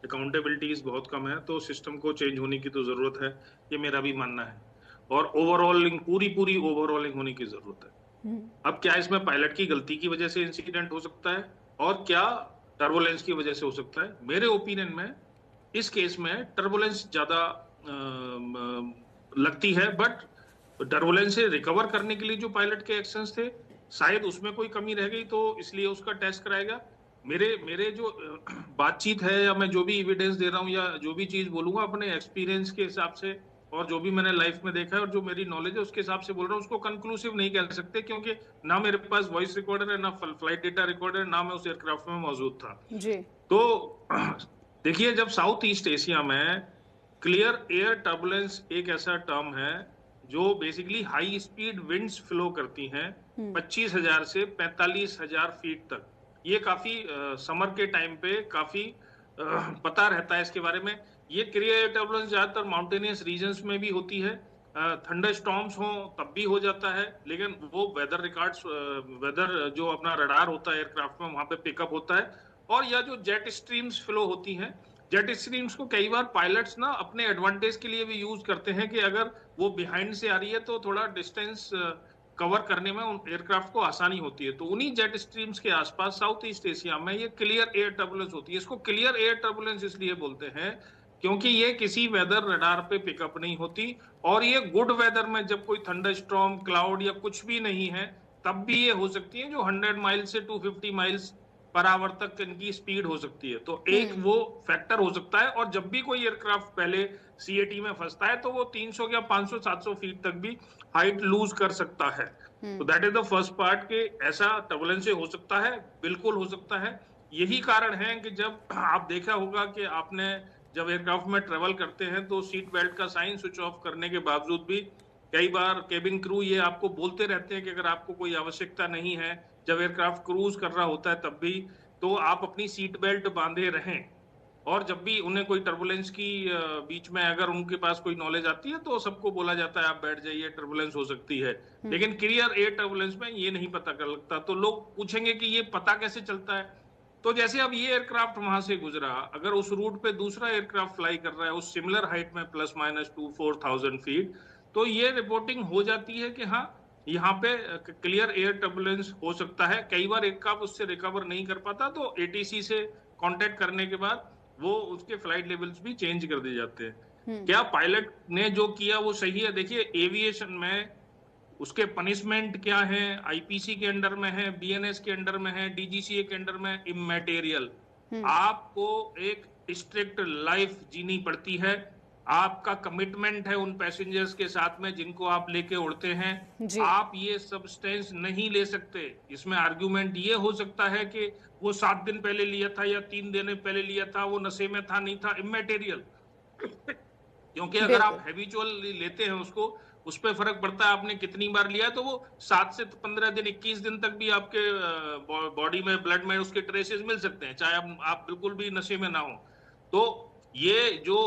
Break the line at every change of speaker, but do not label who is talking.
Accountabilities बहुत कम है, तो सिस्टम को चेंज होने की तो जरूरत है, ये मेरा भी मानना है। और ओवरऑलिंग, पूरी पूरी ओवरऑलिंग होने की जरूरत है। अब क्या इसमें पायलट की गलती की वजह से इंसिडेंट हो सकता है, और क्या टर्बुलेंस की वजह से हो सकता है? मेरे ओपिनियन में इस केस में टर्बुलेंस ज्यादा लगती है, बट टर्बुलेंस से रिकवर करने के लिए जो पायलट के एक्शंस थे, शायद उसमें कोई कमी रह गई, तो इसलिए उसका टेस्ट कराएगा। मेरे मेरे जो बातचीत है, या मैं जो भी एविडेंस दे रहा हूँ, या जो भी चीज बोलूंगा अपने एक्सपीरियंस के हिसाब से, और जो भी मैंने लाइफ में देखा है और जो मेरी नॉलेज है उसके हिसाब से बोल रहा हूँ। उसको कंक्लूसिव नहीं कह सकते, क्योंकि ना मेरे पास वॉइस रिकॉर्डर है, ना फ्लाइट डेटा रिकॉर्डर है, ना मैं उस एयरक्राफ्ट में मौजूद था।
जी।
तो देखिए, जब साउथ ईस्ट एशिया में क्लियर एयर टर्बुलेंस एक ऐसा टर्म है जो basically high speed winds flow करती हैं 25,000 से 45,000 फीट तक। ये काफी समर के टाइम पे काफी पता रहता है इसके बारे में। ये क्लियर एयर टर्बुलेंस ज्यादातर माउंटेनियस रीजन्स में भी होती है, थंडर स्टॉर्म्स हो तब भी हो जाता है, लेकिन वो वेदर रिकॉर्ड्स, वेदर जो अपना रडार होता है एयरक्राफ्ट में, वहां पे पिकअप होता है। और या जो जेट स्ट्रीम्स फ्लो होती हैं, जेट स्ट्रीम्स को कई बार पायलट्स ना अपने एडवांटेज के लिए भी यूज करते हैं, कि अगर वो बिहाइंड से आ रही है तो थोड़ा डिस्टेंस कवर करने में उन एयरक्राफ्ट को आसानी होती है। तो उन्हीं जेट स्ट्रीम्स के आसपास साउथ ईस्ट एशिया में ये क्लियर एयर टर्बुलेंस होती है। इसको क्लियर एयर टर्बुलेंस इसलिए बोलते हैं क्योंकि ये किसी वेदर रडार पे पिकअप नहीं होती, और ये गुड वेदर में, जब कोई थंडर स्टॉर्म, क्लाउड या कुछ भी नहीं है, तब भी ये हो सकती है, जो 100 माइल से 250 माइल्स पर आवर तक इनकी स्पीड हो सकती है। तो एक वो फैक्टर हो सकता है। और जब भी कोई एयरक्राफ्ट पहले सीएटी में फंसता है, तो वो 300 या 500 700 फीट तक भी हाइट लूज कर सकता है। तो that is the first part, कि ऐसा टर्बुलेंस हो सकता है, बिल्कुल हो सकता है। यही कारण है कि जब आप देखा होगा कि आपने जब एयरक्राफ्ट में ट्रेवल करते हैं, तो सीट बेल्ट का साइन स्विच ऑफ करने के बावजूद भी कई बार केबिन क्रू ये आपको बोलते रहते हैं कि अगर आपको कोई आवश्यकता नहीं है, जब एयरक्राफ्ट क्रूज कर रहा होता है तब भी, तो आप अपनी सीट बेल्ट बांधे रहें। और जब भी उन्हें कोई टर्बुलेंस की बीच में अगर उनके पास कोई नॉलेज आती है, तो सबको बोला जाता है आप बैठ जाइए, टर्बुलेंस हो सकती है। लेकिन क्लियर एयर टर्बुलेंस में ये नहीं पता कर लगता। तो लोग पूछेंगे कि ये पता कैसे चलता है? तो जैसे अब ये एयरक्राफ्ट वहां से गुजरा, अगर उस रूट पे दूसरा एयरक्राफ्ट फ्लाई कर रहा है उस सिमिलर हाइट में, प्लस माइनस 2-4,000 फीट, तो ये रिपोर्टिंग हो जाती है कि हाँ, यहाँ पे क्लियर एयर टर्बुलेंस हो सकता है। कई बार एयरक्राफ्ट उससे रिकवर नहीं कर पाता, तो एटीसी से कांटेक्ट करने के बाद वो उसके फ्लाइट लेवल्स भी चेंज कर दिए जाते हैं। क्या पायलट ने जो किया वो सही है? देखिए, एविएशन में उसके पनिशमेंट क्या है, आईपीसी के अंडर में है, बीएनएस के अंडर में है, डीजीसीए के अंडर में, इमैटेरियल। आपको एक स्ट्रिक्ट लाइफ जीनी पड़ती है। आपका कमिटमेंट है उन पैसेंजर्स के साथ में जिनको आप लेके उड़ते हैं।
जी।
आप ये सब्सटेंस नहीं ले सकते। इसमें आर्ग्यूमेंट ये हो सकता है कि वो 7 दिन पहले लिया था या 3 दिन पहले लिया था, वो नशे में था, नहीं था, इमैटेरियल। क्योंकि अगर आप
बिल्कुल।
हैबिचुअल लेते हैं उसको, उस पर फर्क पड़ता है आपने कितनी बार लिया है। तो वो 7 से 15 दिन, 21 दिन तक भी आपके बॉडी में, ब्लड में उसके ट्रेसेस मिल सकते हैं, चाहे आप बिल्कुल भी नशे में ना हो। तो ये जो